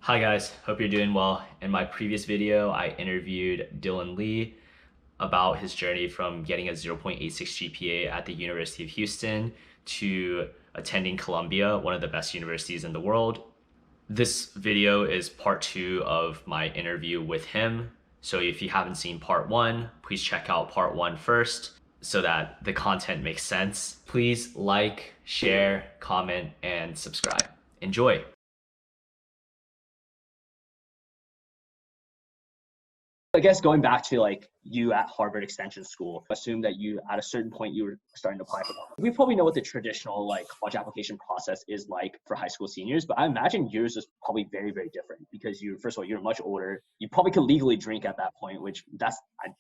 Hi guys, hope you're doing well. In my previous video, I interviewed Dylan Lee about his journey from getting a 0.86 GPA at the University of Houston to attending Columbia, one of the best universities in the world. This video is part two of my interview with him. So if you haven't seen part one, please check out part one first so that the content makes sense. Please like, share, comment, and subscribe. Enjoy. I guess going back to like you at Harvard Extension School, assume that you at a certain point you were starting to apply for them. We probably know what the traditional like college application process is like for high school seniors, but I imagine yours is probably very, very different because you first of all, you're much older. You probably could legally drink at that point, which I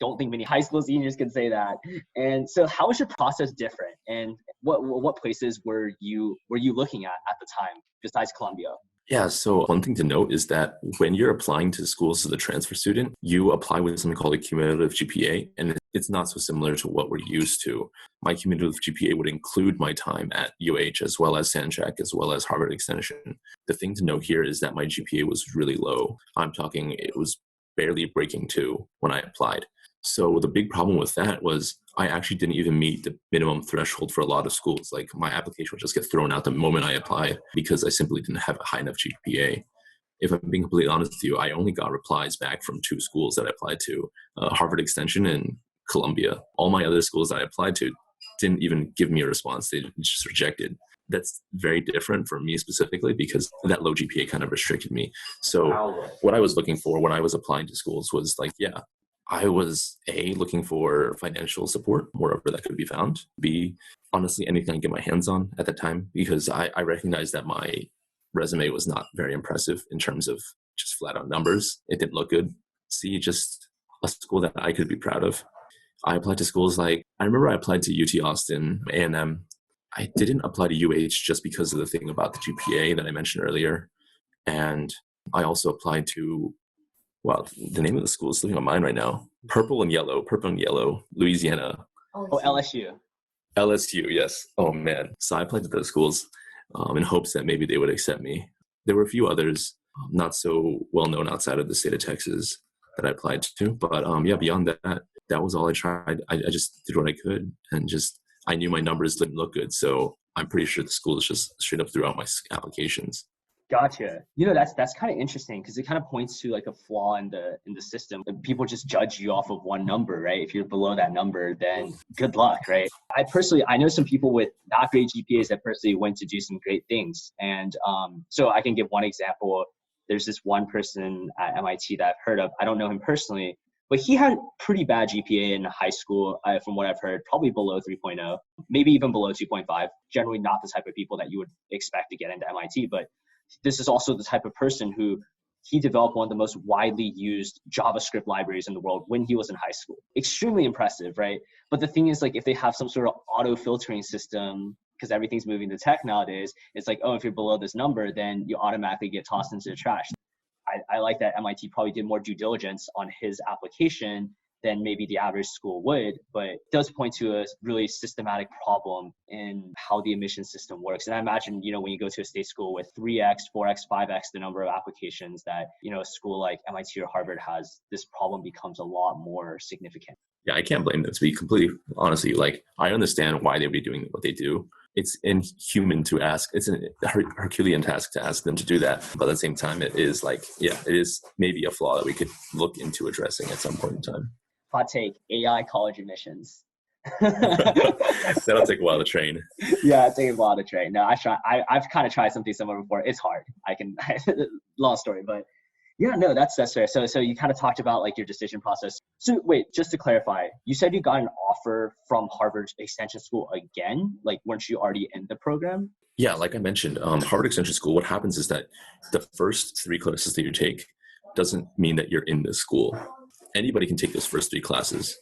don't think many high school seniors can say that. And so how is your process different? And what places were you looking at the time besides Columbia? Yeah, so one thing to note is that when you're applying to schools as a transfer student, you apply with something called a cumulative GPA, and it's not so similar to what we're used to. My cumulative GPA would include my time at UH as well as Sanjak as well as Harvard Extension. The thing to note here is that my GPA was really low. I'm talking it was barely breaking 2 when I applied. So the big problem with that was I actually didn't even meet the minimum threshold for a lot of schools. Like my application would just get thrown out the moment I applied because I simply didn't have a high enough GPA. If I'm being completely honest with you, I only got replies back from 2 schools that I applied to, Harvard Extension and Columbia. All my other schools that I applied to didn't even give me a response. They just rejected. That's very different for me specifically because that low GPA kind of restricted me. So what I was looking for when I was applying to schools was like, yeah, I was looking for financial support wherever that could be found. B, honestly, anything I could get my hands on at the time because I recognized that my resume was not very impressive in terms of just flat out numbers. It didn't look good. C, just a school that I could be proud of. I applied to schools like, I remember I applied to UT Austin, A&M. I didn't apply to UH just because of the thing about the GPA that I mentioned earlier. And I also applied to the name of the school is slipping on mine right now. Purple and Yellow, Louisiana. Oh, LSU. LSU, yes. Oh man. So I applied to those schools in hopes that maybe they would accept me. There were a few others not so well known outside of the state of Texas that I applied to. But beyond that, that was all I tried. I just did what I could and I knew my numbers didn't look good. So I'm pretty sure the schools just straight up threw out my applications. Gotcha. That's kind of interesting because it kind of points to like a flaw in the system. People just judge you off of one number, right? If you're below that number, then good luck, right? I know some people with not great GPAs that personally went to do some great things. And so I can give one example. There's this one person at MIT that I've heard of. I don't know him personally, but he had pretty bad GPA in high school, from what I've heard, probably below 3.0, maybe even below 2.5. Generally not the type of people that you would expect to get into MIT, but this is also the type of person who he developed one of the most widely used JavaScript libraries in the world when he was in high school. Extremely impressive, right? But the thing is, like, if they have some sort of auto filtering system, because everything's moving to tech nowadays, it's like, oh, if you're below this number, then you automatically get tossed into the trash. I like that MIT probably did more due diligence on his application than maybe the average school would, but it does point to a really systematic problem in how the admission system works. And I imagine, when you go to a state school with 3x, 4x, 5x the number of applications that, a school like MIT or Harvard has, this problem becomes a lot more significant. Yeah, I can't blame them, to be completely honest with you. Like, I understand why they would be doing what they do. It's inhuman to ask. It's a Herculean task to ask them to do that. But at the same time, it is like, yeah, it is maybe a flaw that we could look into addressing at some point in time. Hot take, AI college admissions. That'll take a while to train. Yeah, it takes a while to train. No, I've kind of tried something similar before. It's hard. Long story, but yeah, no, that's fair. So you kind of talked about like your decision process. So wait, just to clarify, you said you got an offer from Harvard Extension School again? Like, weren't you already in the program? Yeah, like I mentioned, Harvard Extension School, what happens is that the first 3 classes that you take doesn't mean that you're in the school. Anybody can take those first 3 classes.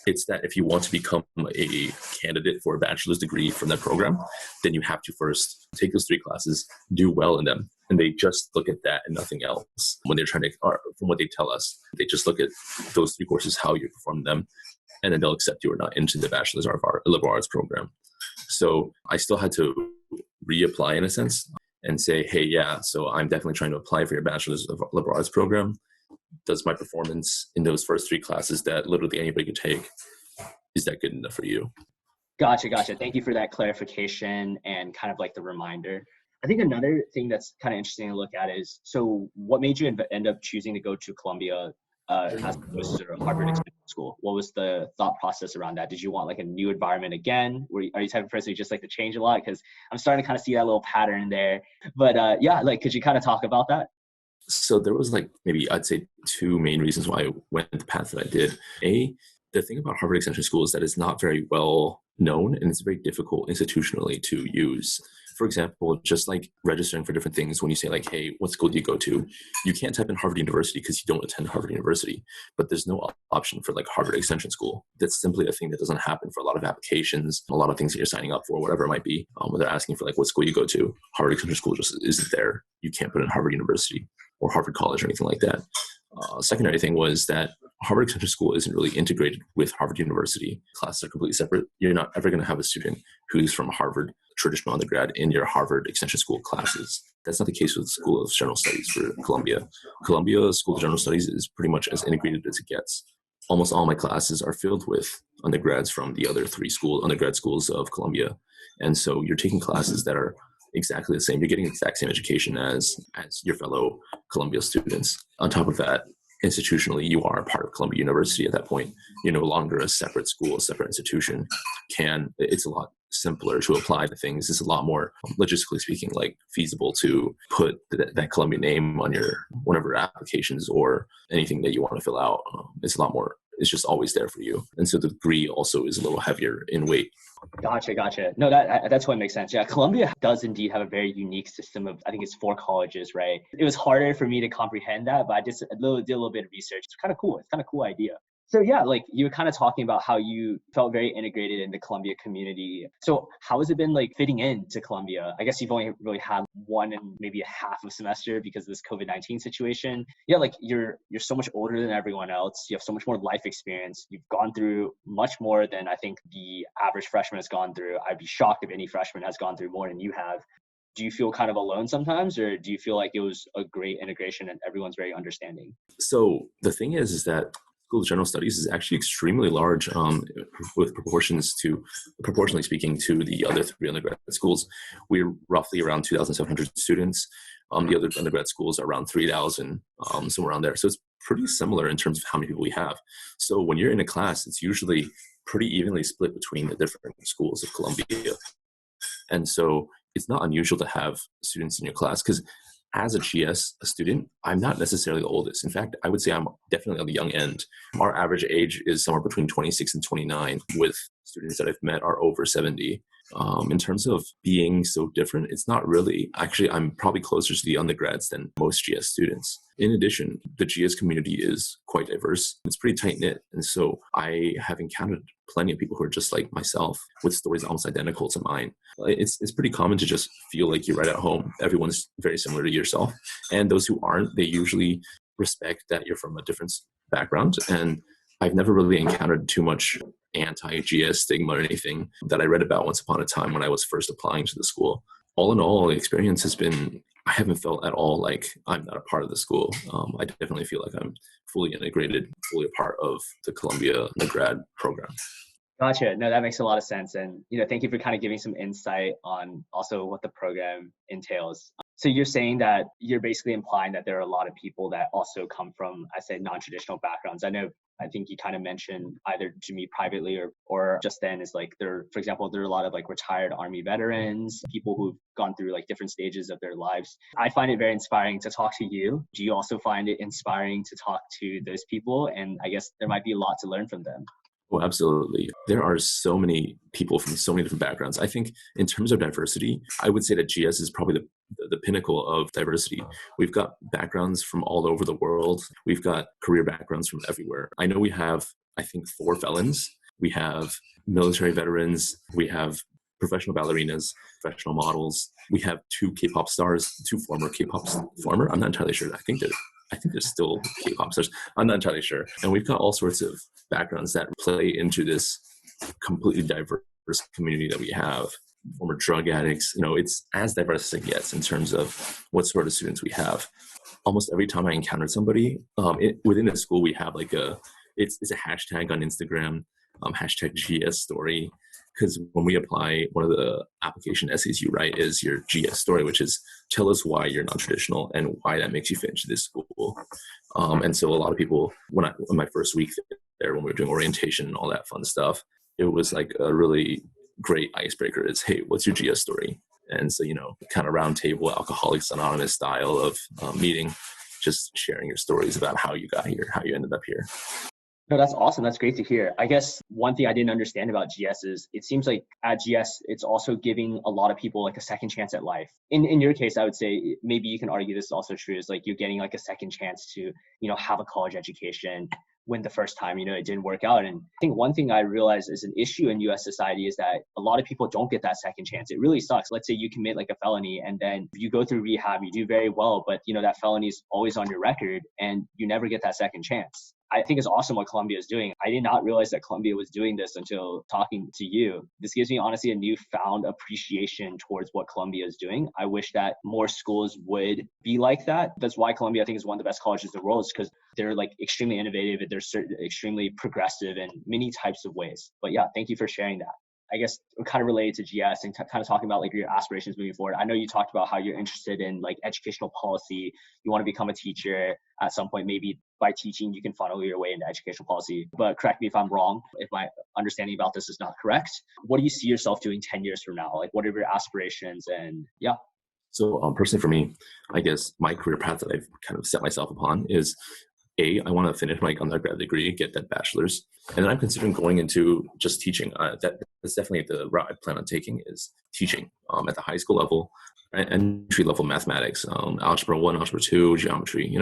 It's that if you want to become a candidate for a bachelor's degree from that program, then you have to first take those 3 classes, do well in them. And they just look at that and nothing else. When they're trying to, or from what they tell us, they just look at those 3 courses, how you perform them, and then they'll accept you or not into the bachelor's or liberal arts program. So I still had to reapply in a sense. and say, hey, yeah, so I'm definitely trying to apply for your bachelor's of liberal arts program. Does my performance in those first 3 classes that literally anybody could take, is that good enough for you? Gotcha. Thank you for that clarification and kind of like the reminder. I think another thing that's kind of interesting to look at is, so what made you end up choosing to go to Columbia as opposed to Harvard Extension School? What was the thought process around that? Did you want like a new environment again? Are you the type of person who just like to change a lot? Because I'm starting to kind of see that little pattern there. But yeah, like, could you kind of talk about that? So there was like maybe I'd say 2 main reasons why I went the path that I did. The thing about Harvard Extension School is that it's not very well known and it's very difficult institutionally to use. For example, just like registering for different things, when you say like, hey, what school do you go to? You can't type in Harvard University because you don't attend Harvard University, but there's no option for like Harvard Extension School. That's simply a thing that doesn't happen for a lot of applications, a lot of things that you're signing up for, whatever it might be. When they're asking for like what school you go to, Harvard Extension School just isn't there. You can't put in Harvard University or Harvard College or anything like that. Secondary thing was that Harvard Extension School isn't really integrated with Harvard University. Classes are completely separate. You're not ever going to have a student who's from Harvard traditional undergrad in your Harvard Extension School classes. That's not the case with the School of General Studies for Columbia. Columbia School of General Studies is pretty much as integrated as it gets. Almost all my classes are filled with undergrads from the other 3 undergrad schools of Columbia. And so you're taking classes that are exactly the same. You're getting the exact same education as your fellow Columbia students. On top of that, institutionally, you are a part of Columbia University at that point. You're no longer a separate school, a separate institution. It's a lot simpler to apply the things. It's a lot more, logistically speaking, like feasible to put that Columbia name on your whatever applications or anything that you want to fill out. It's just always there for you. And so the degree also is a little heavier in weight. Gotcha. No, that's what makes sense. Yeah, Columbia does indeed have a very unique system of, I think it's 4 colleges, right? It was harder for me to comprehend that, but I just did a little bit of research. It's kind of cool. It's kind of cool idea. So yeah, like you were kind of talking about how you felt very integrated in the Columbia community. So how has it been like fitting into Columbia? I guess you've only really had 1 and maybe a half of semester because of this COVID-19 situation. Yeah, like you're so much older than everyone else. You have so much more life experience. You've gone through much more than I think the average freshman has gone through. I'd be shocked if any freshman has gone through more than you have. Do you feel kind of alone sometimes, or do you feel like it was a great integration and everyone's very understanding? So the thing is that School of General Studies is actually extremely large with proportionally speaking to the other 3 undergrad schools. We're roughly around 2,700 students. The other undergrad schools are around 3,000, somewhere around there. So it's pretty similar in terms of how many people we have. So when you're in a class, it's usually pretty evenly split between the different schools of Columbia. And so it's not unusual to have students in your class because as a GS student, I'm not necessarily the oldest. In fact, I would say I'm definitely on the young end. Our average age is somewhere between 26 and 29, with students that I've met are over 70. In terms of being so different, it's not really. Actually, I'm probably closer to the undergrads than most GS students. In addition, the GS community is quite diverse. It's pretty tight-knit. And so I have encountered plenty of people who are just like myself with stories almost identical to mine. It's pretty common to just feel like you're right at home. Everyone's very similar to yourself. And those who aren't, they usually respect that you're from a different background. And I've never really encountered too much anti-GS stigma or anything that I read about once upon a time when I was first applying to the school. All in all, the experience has been, I haven't felt at all like I'm not a part of the school. I definitely feel like I'm fully integrated, fully a part of the Columbia undergrad program. Gotcha. No, that makes a lot of sense. And, thank you for kind of giving some insight on also what the program entails. So you're saying that you're basically implying that there are a lot of people that also come from, I say, non-traditional backgrounds. I think you kind of mentioned either to me privately or just then is like for example, there are a lot of like retired Army veterans, people who've gone through like different stages of their lives. I find it very inspiring to talk to you. Do you also find it inspiring to talk to those people? And I guess there might be a lot to learn from them. Oh, absolutely. There are so many people from so many different backgrounds. I think in terms of diversity, I would say that GS is probably the pinnacle of diversity. We've got backgrounds from all over the world. We've got career backgrounds from everywhere. I know we have, I think, 4 felons. We have military veterans. We have professional ballerinas, professional models. We have 2 K-pop stars, 2 former K-pop former. I'm not entirely sure. I think there's still K-pop stars. I'm not entirely sure. And we've got all sorts of backgrounds that play into this completely diverse community that we have. former drug addicts. It's as diverse as it gets in terms of what sort of students we have. Almost every time I encounter somebody, within the school, we have it's a hashtag on Instagram, hashtag GS story. Because when we apply, one of the application essays you write is your GS story, which is tell us why you're non-traditional and why that makes you fit into this school. And so a lot of people, in my first week there, when we were doing orientation and all that fun stuff, it was like a really great icebreaker is, hey, what's your GS story? And so, kind of round table, Alcoholics Anonymous style of meeting, just sharing your stories about how you got here, how you ended up here. No, that's awesome. That's great to hear. I guess one thing I didn't understand about GS is it seems like at GS, it's also giving a lot of people like a second chance at life. In your case, I would say maybe you can argue this is also true, is like you're getting like a second chance to, have a college education when the first time, it didn't work out. And I think one thing I realized is an issue in US society is that a lot of people don't get that second chance. It really sucks. Let's say you commit like a felony and then you go through rehab, you do very well, but that felony is always on your record and you never get that second chance. I think it's awesome what Columbia is doing. I did not realize that Columbia was doing this until talking to you. This gives me honestly a newfound appreciation towards what Columbia is doing. I wish that more schools would be like that. That's why Columbia, I think, is one of the best colleges in the world, is because they're like extremely innovative. They're extremely progressive in many types of ways. But yeah, thank you for sharing that. I guess kind of related to GS and kind of talking about like your aspirations moving forward. I know you talked about how you're interested in like educational policy. You want to become a teacher at some point. Maybe by teaching, you can funnel your way into educational policy. But correct me if I'm wrong, if my understanding about this is not correct. What do you see yourself doing 10 years from now? Like, what are your aspirations? And yeah. So personally for me, I guess my career path that I've kind of set myself upon is I want to finish my undergrad degree, get that bachelor's, and then I'm considering going into just teaching. That's definitely the route I plan on taking, is teaching at the high school level, entry level mathematics, algebra 1, algebra 2, geometry,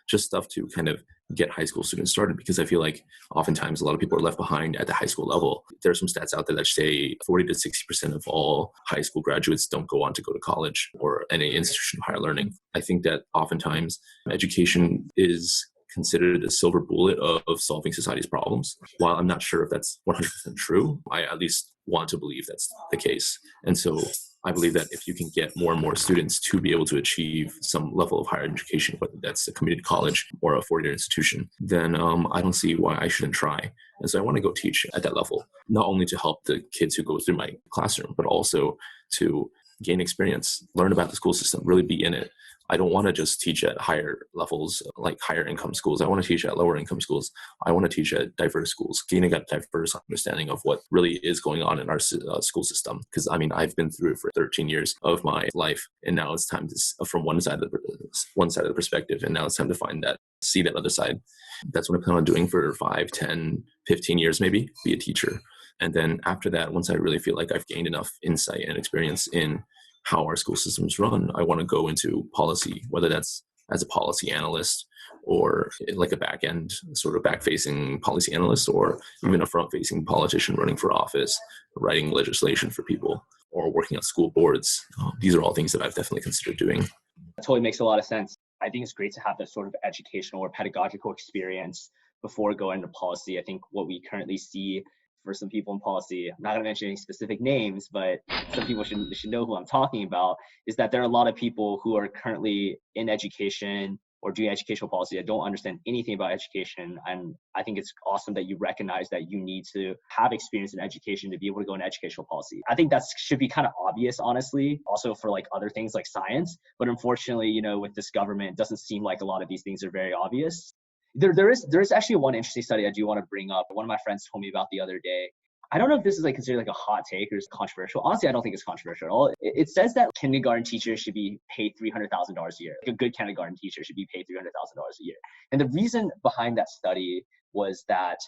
just stuff to kind of get high school students started, because I feel like oftentimes a lot of people are left behind at the high school level. There are some stats out there that say 40 to 60% of all high school graduates don't go on to go to college or any institution of higher learning. I think that oftentimes education is considered a silver bullet of solving society's problems. While I'm not sure if that's 100% true, I at least want to believe that's the case. And so I believe that if you can get more and more students to be able to achieve some level of higher education, whether that's a community college or a four-year institution, then I don't see why I shouldn't try. And so I want to go teach at that level, not only to help the kids who go through my classroom, but also to gain experience, learn about the school system, really be in it. I don't want to just teach at higher levels, like higher income schools. I want to teach at lower income schools. I want to teach at diverse schools, gaining a diverse understanding of what really is going on in our school system. Because I've been through it for 13 years of my life, and now it's time to, from one side of the perspective, and now it's time to see that other side. That's what I plan on doing for 5, 10, 15 years, maybe, be a teacher. And then after that, once I really feel like I've gained enough insight and experience in how our school systems run, I want to go into policy, whether that's as a policy analyst or like a back-end sort of back-facing policy analyst, or even a front-facing politician running for office, writing legislation for people, or working on school boards. These are all things that I've definitely considered doing. That totally makes a lot of sense. I think it's great to have that sort of educational or pedagogical experience before going into policy. I think what we currently see for some people in policy, I'm not going to mention any specific names, but some people should know who I'm talking about, is that there are a lot of people who are currently in education or doing educational policy that don't understand anything about education. And I think it's awesome that you recognize that you need to have experience in education to be able to go into educational policy. I think that should be kind of obvious, honestly, also for like other things like science. But unfortunately, with this government, it doesn't seem like a lot of these things are very obvious. There is actually one interesting study I do want to bring up. One of my friends told me about the other day. I don't know if this is like considered like a hot take or is controversial. Honestly, I don't think it's controversial at all. It says that kindergarten teachers should be paid $300,000 a year. Like a good kindergarten teacher should be paid $300,000 a year. And the reason behind that study was that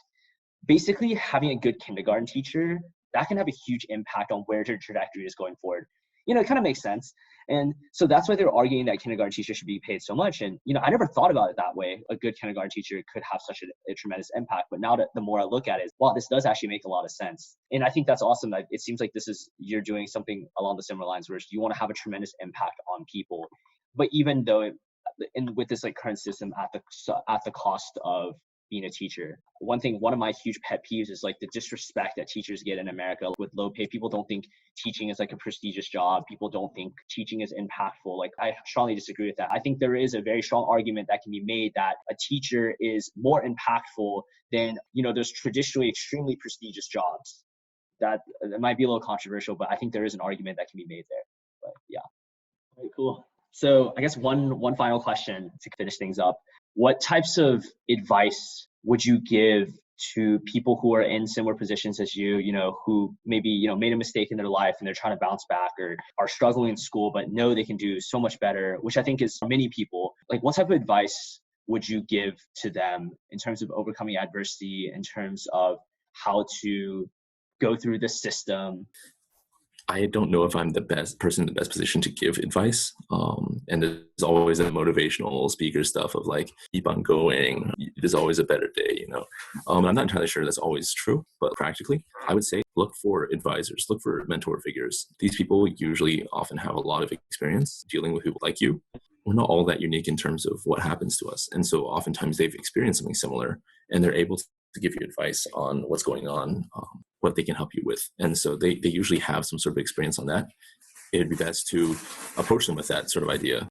basically having a good kindergarten teacher, that can have a huge impact on where their trajectory is going forward. It kind of makes sense. And so that's why they're arguing that kindergarten teachers should be paid so much. And, I never thought about it that way. A good kindergarten teacher could have such a tremendous impact. But now that the more I look at it, wow, this does actually make a lot of sense. And I think that's awesome. That it seems like you're doing something along the similar lines where you want to have a tremendous impact on people. But even though with this like current system at the cost of being a teacher. One of my huge pet peeves is like the disrespect that teachers get in America with low pay. People don't think teaching is like a prestigious job. People don't think teaching is impactful. Like, I strongly disagree with that. I think there is a very strong argument that can be made that a teacher is more impactful than, those traditionally extremely prestigious jobs. That it might be a little controversial, but I think there is an argument that can be made there. But yeah. All right, cool. So I guess one final question to finish things up. What types of advice would you give to people who are in similar positions as you, who maybe, made a mistake in their life and they're trying to bounce back, or are struggling in school, but know they can do so much better, which I think is many people. Like, what type of advice would you give to them in terms of overcoming adversity, in terms of how to go through the system? I don't know if I'm the best person in the best position to give advice. And there's always a motivational speaker stuff of like, keep on going. There's always a better day, I'm not entirely sure that's always true, but practically, I would say look for advisors, look for mentor figures. These people usually often have a lot of experience dealing with people like you. We're not all that unique in terms of what happens to us. And so oftentimes they've experienced something similar and they're able to give you advice on what's going on, what they can help you with. And so they usually have some sort of experience on that. It'd be best to approach them with that sort of idea.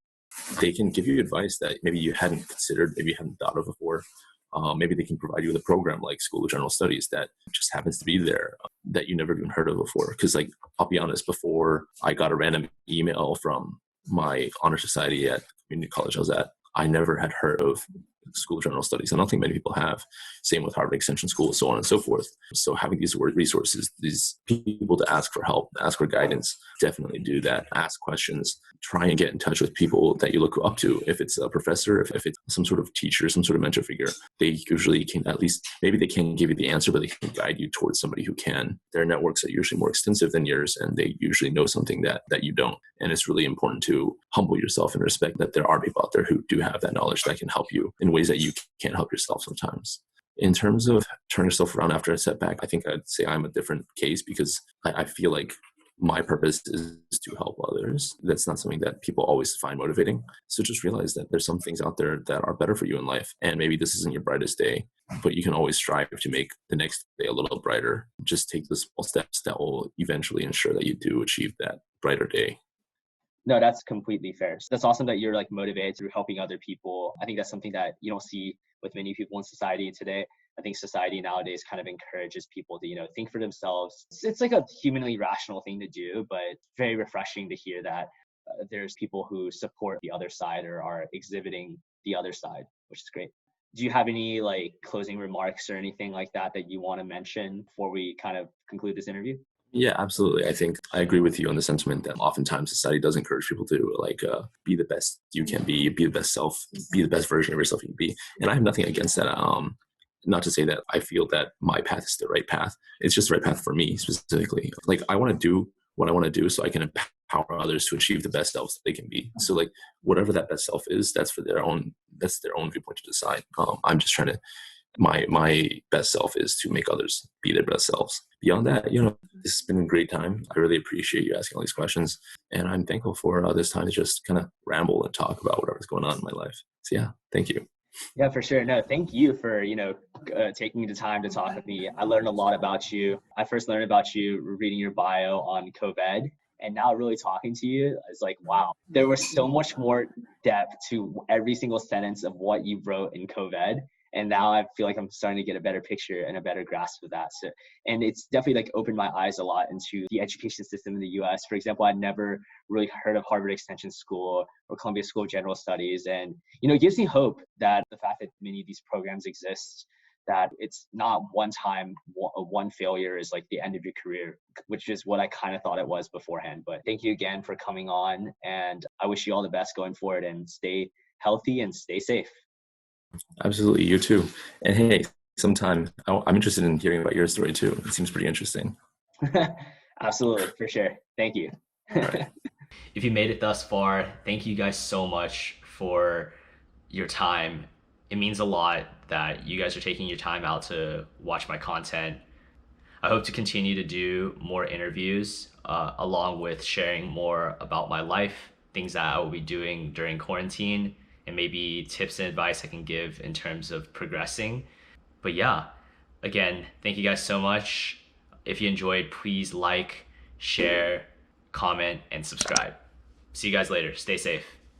They can give you advice that maybe you hadn't considered, maybe you hadn't thought of before. Maybe they can provide you with a program like School of General Studies that just happens to be there that you never even heard of before. Because I'll be honest, before I got a random email from my honor society at the community college I was at, I never had heard of School of General Studies. I don't think many people have. Same with Harvard Extension School, so on and so forth. So having these resources, these people to ask for help, ask for guidance, definitely do that. Ask questions. Try and get in touch with people that you look up to. If it's a professor, if it's some sort of teacher, some sort of mentor figure, they usually can at least, maybe they can't give you the answer, but they can guide you towards somebody who can. Their networks are usually more extensive than yours, and they usually know something that you don't. And it's really important to humble yourself and respect that there are people out there who do have that knowledge that can help you in ways that you can't help yourself sometimes. In terms of turn yourself around after a setback, I think I'd say I'm a different case because I feel like my purpose is to help others. That's not something that people always find motivating. So just realize that there's some things out there that are better for you in life. And maybe this isn't your brightest day, but you can always strive to make the next day a little brighter. Just take the small steps that will eventually ensure that you do achieve that brighter day. No, that's completely fair. So that's awesome that you're like motivated through helping other people. I think that's something that you don't see with many people in society today. I think society nowadays kind of encourages people to, think for themselves. It's like a humanly rational thing to do, but it's very refreshing to hear that there's people who support the other side or are exhibiting the other side, which is great. Do you have any like closing remarks or anything like that you want to mention before we kind of conclude this interview? Yeah, absolutely. I think I agree with you on the sentiment that oftentimes society does encourage people to be the best you can be the best self, be the best version of yourself you can be. And I have nothing against that. Not to say that I feel that my path is the right path. It's just the right path for me specifically. Like, I want to do what I want to do so I can empower others to achieve the best selves that they can be. So like whatever that best self is, that's their own viewpoint to decide. I'm just trying to, my best self is to make others be their best selves. Beyond that, this has been a great time. I really appreciate you asking all these questions. And I'm thankful for this time to just kind of ramble and talk about whatever's going on in my life. So yeah, thank you. Yeah, for sure. No, thank you for, taking the time to talk with me. I learned a lot about you. I first learned about you reading your bio on COVID, and now really talking to you, it's like, wow, there was so much more depth to every single sentence of what you wrote in COVID. And now I feel like I'm starting to get a better picture and a better grasp of that. So, and it's definitely like opened my eyes a lot into the education system in the US. For example, I'd never really heard of Harvard Extension School or Columbia School of General Studies. And, it gives me hope that the fact that many of these programs exist, that it's not one time, one failure is like the end of your career, which is what I kind of thought it was beforehand. But thank you again for coming on. And I wish you all the best going forward, and stay healthy and stay safe. Absolutely. You too. And hey, sometime I'm interested in hearing about your story too. It seems pretty interesting. Absolutely. For sure. Thank you. All right. If you made it thus far, thank you guys so much for your time. It means a lot that you guys are taking your time out to watch my content. I hope to continue to do more interviews along with sharing more about my life, things that I will be doing during quarantine, and maybe tips and advice I can give in terms of progressing. But yeah, again, thank you guys so much. If you enjoyed, please like, share, comment, and subscribe. See you guys later. Stay safe.